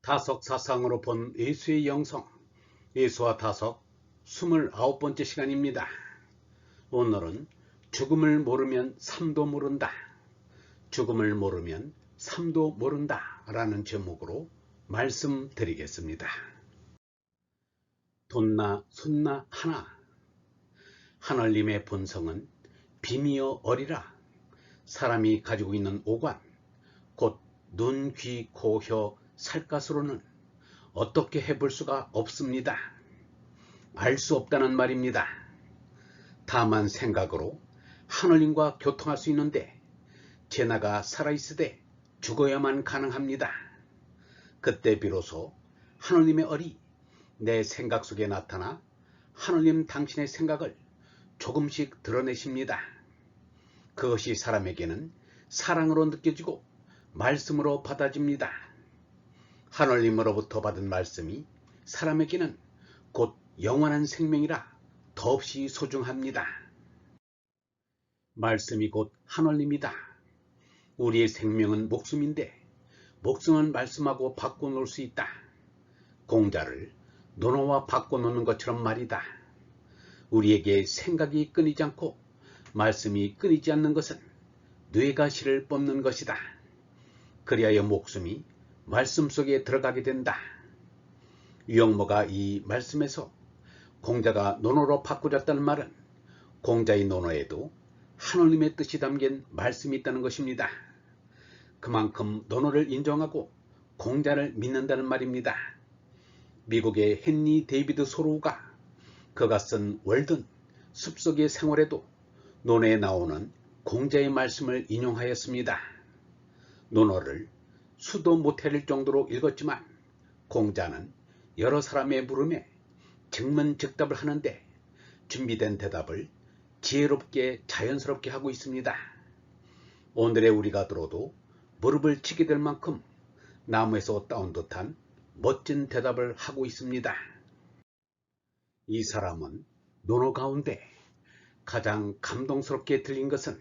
다석 사상으로 본 예수의 영성, 예수와 다석 29번째 시간입니다. 오늘은 죽음을 모르면 삶도 모른다, 죽음을 모르면 삶도 모른다 라는 제목으로 말씀드리겠습니다. 돈나 숫나 하나, 하늘님의 본성은 빔이여 어리라. 사람이 가지고 있는 오관, 곧 눈, 귀, 코, 혀, 살갗으로는 어떻게 해볼 수가 없습니다. 알 수 없다는 말입니다. 다만 생각으로 하늘님과 교통할 수 있는데 제나가 살아있으되 죽어야만 가능합니다. 그때 비로소 하늘님의 얼이 내 생각 속에 나타나 하늘님 당신의 생각을 조금씩 드러내십니다. 그것이 사람에게는 사랑으로 느껴지고 말씀으로 받아집니다. 하늘님으로부터 받은 말씀이 사람에게는 곧 영원한 생명이라 더없이 소중합니다. 말씀이 곧 하늘님이다. 우리의 생명은 목숨인데 목숨은 말씀하고 바꿔놓을 수 있다. 공자를 논어와 바꿔놓는 것처럼 말이다. 우리에게 생각이 끊이지 않고 말씀이 끊이지 않는 것은 뇌가 실을 뽑는 것이다. 그리하여 목숨이 말씀 속에 들어가게 된다. 유영모가 이 말씀에서 공자가 논어로 바꾸렸다는 말은 공자의 논어에도 하느님의 뜻이 담긴 말씀이 있다는 것입니다. 그만큼 논어를 인정하고 공자를 믿는다는 말입니다. 미국의 헨리 데이비드 소로우가 그가 쓴 월든 숲속의 생활에도 논어에 나오는 공자의 말씀을 인용하였습니다. 논어를 수도 못해릴 정도로 읽었지만 공자는 여러 사람의 물음에 즉문즉답을 하는데 준비된 대답을 지혜롭게 자연스럽게 하고 있습니다. 오늘의 우리가 들어도 무릎을 치게 될 만큼 나무에서 따온 듯한 멋진 대답을 하고 있습니다. 이 사람은 논어 가운데 가장 감동스럽게 들린 것은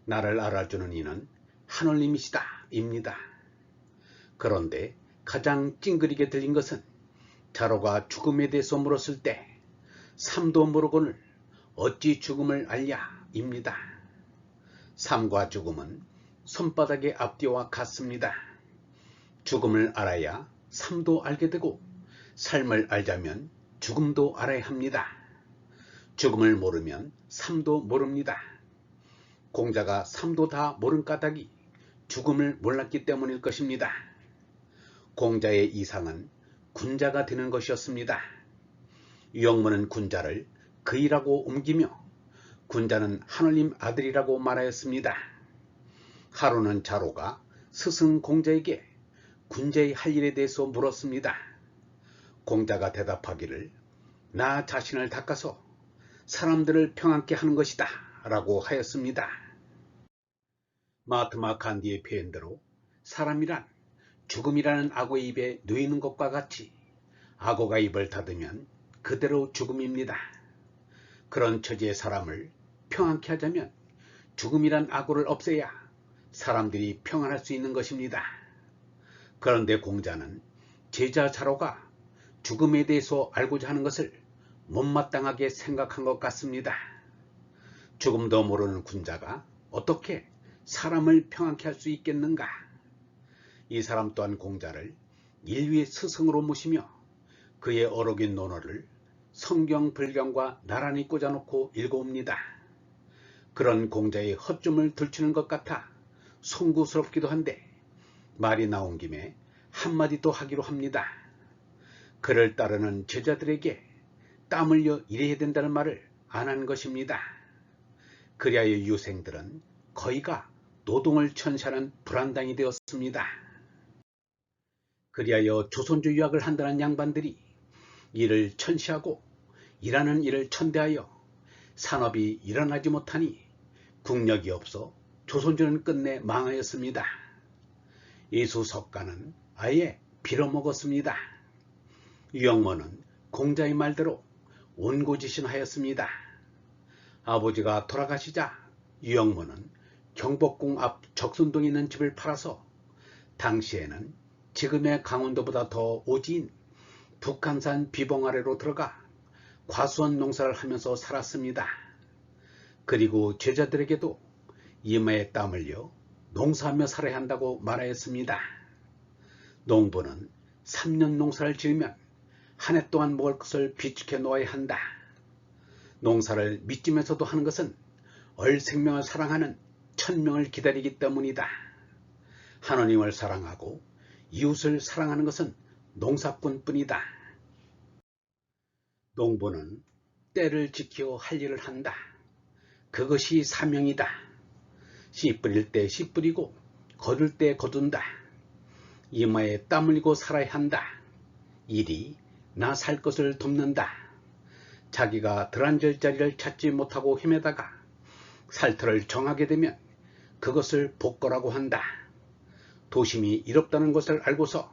나를 알아주는 이는 하늘님이시다 입니다. 그런데 가장 찡그리게 들린 것은 자로가 죽음에 대해서 물었을 때 삶도 모르거늘 어찌 죽음을 알랴 입니다. 삶과 죽음은 손바닥의 앞뒤와 같습니다. 죽음을 알아야 삶도 알게 되고 삶을 알자면 죽음도 알아야 합니다. 죽음을 모르면 삶도 모릅니다. 공자가 삶도 다 모른 까닭이 죽음을 몰랐기 때문일 것입니다. 공자의 이상은 군자가 되는 것이었습니다. 유영모는 군자를 그이라고 옮기며 군자는 하늘님 아들이라고 말하였습니다. 하루는 자로가 스승 공자에게 군자의 할 일에 대해서 물었습니다. 공자가 대답하기를 나 자신을 닦아서 사람들을 평안케 하는 것이다 라고 하였습니다. 마하트마 간디의 표현대로 사람이란 죽음이라는 악어의 입에 누이는 것과 같이 악어가 입을 닫으면 그대로 죽음입니다. 그런 처지의 사람을 평안케 하자면 죽음이란 악어를 없애야 사람들이 평안할 수 있는 것입니다. 그런데 공자는 제자 자로가 죽음에 대해서 알고자 하는 것을 못마땅하게 생각한 것 같습니다. 죽음도 모르는 군자가 어떻게 사람을 평안케 할 수 있겠는가? 이 사람 또한 공자를 인류의 스승으로 모시며 그의 어록인 논어를 성경 불경과 나란히 꽂아놓고 읽어옵니다. 그런 공자의 허점을 들추는 것 같아 송구스럽기도 한데 말이 나온 김에 한마디 더 하기로 합니다. 그를 따르는 제자들에게 땀 흘려 일해야 된다는 말을 안 한 것입니다. 그리하여 유생들은 거의가 노동을 천시하는 불안당이 되었습니다. 그리하여 조선조 유학을 한다는 양반들이 일을 천시하고 일하는 일을 천대하여 산업이 일어나지 못하니 국력이 없어 조선조는 끝내 망하였습니다. 예수석가는 아예 빌어먹었습니다. 유영모는 공자의 말대로 온고지신하였습니다. 아버지가 돌아가시자 유영모는 경복궁 앞 적순동에 있는 집을 팔아서 당시에는 지금의 강원도보다 더 오지인 북한산 비봉 아래로 들어가 과수원 농사를 하면서 살았습니다. 그리고 제자들에게도 이마에 땀 흘려 농사하며 살아야 한다고 말하였습니다. 농부는 3년 농사를 지으면 한 해 동안 먹을 것을 비축해 놓아야 한다. 농사를 믿으면서도 하는 것은 얼생명을 사랑하는 천명을 기다리기 때문이다. 하나님을 사랑하고 이웃을 사랑하는 것은 농사꾼뿐이다. 농부는 때를 지켜 할 일을 한다. 그것이 사명이다. 씨 뿌릴 때 씨 뿌리고 거둘 때 거둔다. 이마에 땀 흘리고 살아야 한다. 일이 나 살 것을 돕는다. 자기가 들앉을 자리를 찾지 못하고 헤매다가 살터를 정하게 되면 그것을 복거라고 한다. 도심이 이롭다는 것을 알고서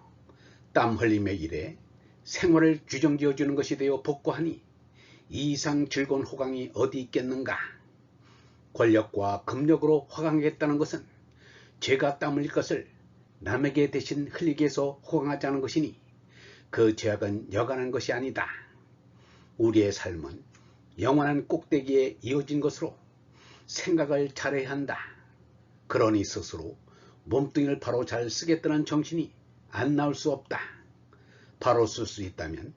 땀 흘림의 일에 생활을 규정지어주는 것이 되어 복거하니 이 이상 즐거운 호강이 어디 있겠는가. 권력과 금력으로 호강하겠다는 것은 죄가 땀 흘릴 것을 남에게 대신 흘리게 해서 호강하지 않은 것이니 그 죄악은 여간한 것이 아니다. 우리의 삶은 영원한 꼭대기에 이어진 것으로 생각을 잘해야 한다. 그러니 스스로 몸뚱이를 바로 잘 쓰겠다는 정신이 안 나올 수 없다. 바로 쓸 수 있다면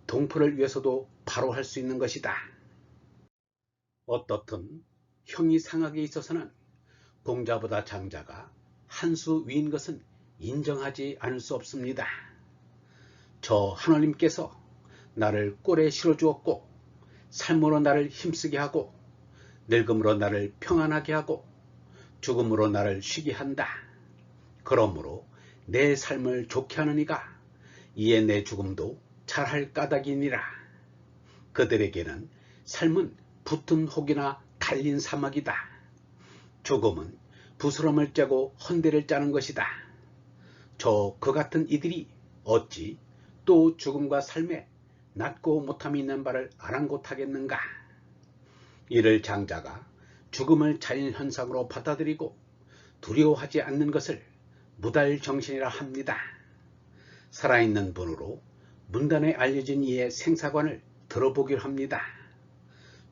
동포를 위해서도 바로 할 수 있는 것이다. 어떻든 형이 상학에 있어서는 공자보다 장자가 한 수 위인 것은 인정하지 않을 수 없습니다. 저 하나님께서 나를 꼴에 실어주었고 삶으로 나를 힘쓰게 하고 늙음으로 나를 평안하게 하고 죽음으로 나를 쉬게 한다. 그러므로 내 삶을 좋게 하는 이가 이에 내 죽음도 잘할 까닭이니라. 그들에게는 삶은 붙은 혹이나 달린 사막이다. 죽음은 부스럼을 짜고 헌대를 짜는 것이다. 그 같은 이들이 어찌 또 죽음과 삶에 낫고 못함이 있는 바를 아랑곳하겠는가. 이를 장자가 죽음을 자연현상으로 받아들이고 두려워하지 않는 것을 무달정신이라 합니다. 살아있는 분으로 문단에 알려진 이의 생사관을 들어보기로 합니다.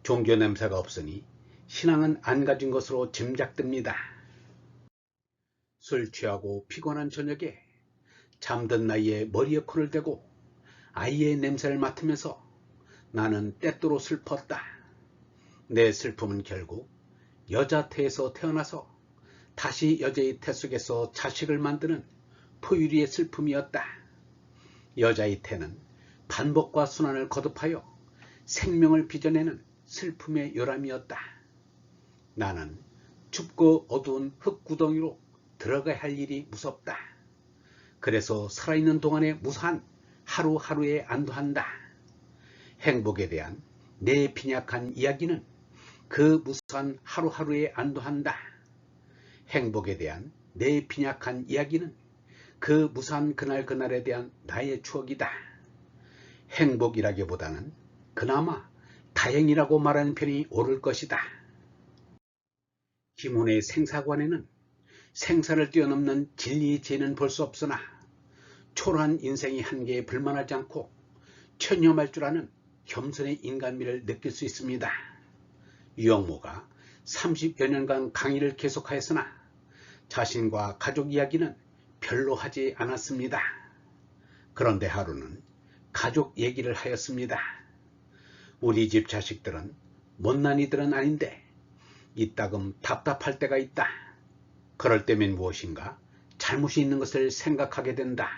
종교 냄새가 없으니 신앙은 안 가진 것으로 짐작됩니다. 술 취하고 피곤한 저녁에 잠든 나이에 머리에 코를 대고 아이의 냄새를 맡으면서 나는 때때로 슬펐다. 내 슬픔은 결국 여자 태에서 태어나서 다시 여자의 태 속에서 자식을 만드는 포유리의 슬픔이었다. 여자의 태는 반복과 순환을 거듭하여 생명을 빚어내는 슬픔의 요람이었다. 나는 춥고 어두운 흙구덩이로 들어가야 할 일이 무섭다. 그래서 살아있는 동안에 무사한 하루하루에 안도한다. 행복에 대한 내 빈약한 이야기는 그 무사한 하루하루에 안도한다. 행복에 대한 내 빈약한 이야기는 그 무사한 그날그날에 대한 나의 추억이다. 행복이라기보다는 그나마 다행이라고 말하는 편이 옳을 것이다. 김훈의 생사관에는 생사를 뛰어넘는 진리의 죄는 볼 수 없으나 초라한 인생의 한계에 불만하지 않고 천념할 줄 아는 겸손의 인간미를 느낄 수 있습니다. 유영모가 30여 년간 강의를 계속하였으나 자신과 가족 이야기는 별로 하지 않았습니다. 그런데 하루는 가족 얘기를 하였습니다. 우리 집 자식들은 못난 이들은 아닌데 이따금 답답할 때가 있다. 그럴 때면 무엇인가 잘못이 있는 것을 생각하게 된다.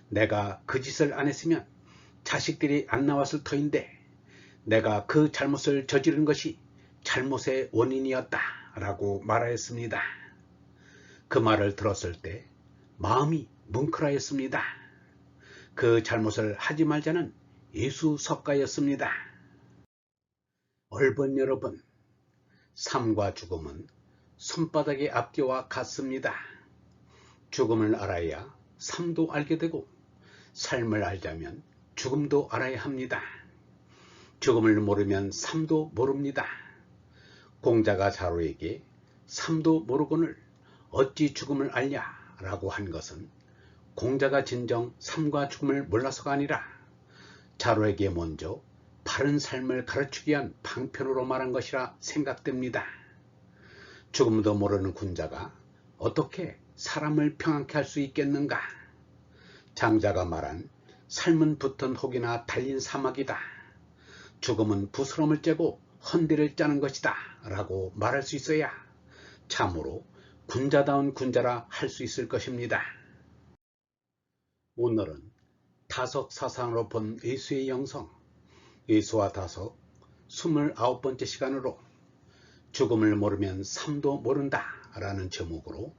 내가 그 짓을 안 했으면 자식들이 안 나왔을 터인데 내가 그 잘못을 저지른 것이 잘못의 원인이었다 라고 말하였습니다. 그 말을 들었을 때 마음이 뭉클하였습니다. 그 잘못을 하지 말자는 예수 석가였습니다. 얼번 여러분, 삶과 죽음은 손바닥의 앞뒤와 같습니다. 죽음을 알아야 삶도 알게 되고 삶을 알자면 죽음도 알아야 합니다. 죽음을 모르면 삶도 모릅니다. 공자가 자로에게 삶도 모르거늘 어찌 죽음을 알냐 라고 한 것은 공자가 진정 삶과 죽음을 몰라서가 아니라 자로에게 먼저 바른 삶을 가르치기 위한 방편으로 말한 것이라 생각됩니다. 죽음도 모르는 군자가 어떻게 사람을 평안케 할 수 있겠는가? 장자가 말한 삶은 붙은 혹이나 달린 사막이다. 죽음은 부스럼을 째고 헌대를 짜는 것이다 라고 말할 수 있어야 참으로 군자다운 군자라 할 수 있을 것입니다. 오늘은 다석 사상으로 본 예수의 영성, 예수와 다석 29번째 시간으로 죽음을 모르면 삶도 모른다 라는 제목으로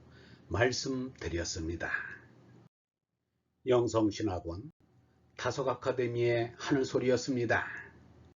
말씀드렸습니다. 영성신학원 다석 아카데미의 하늘소리였습니다.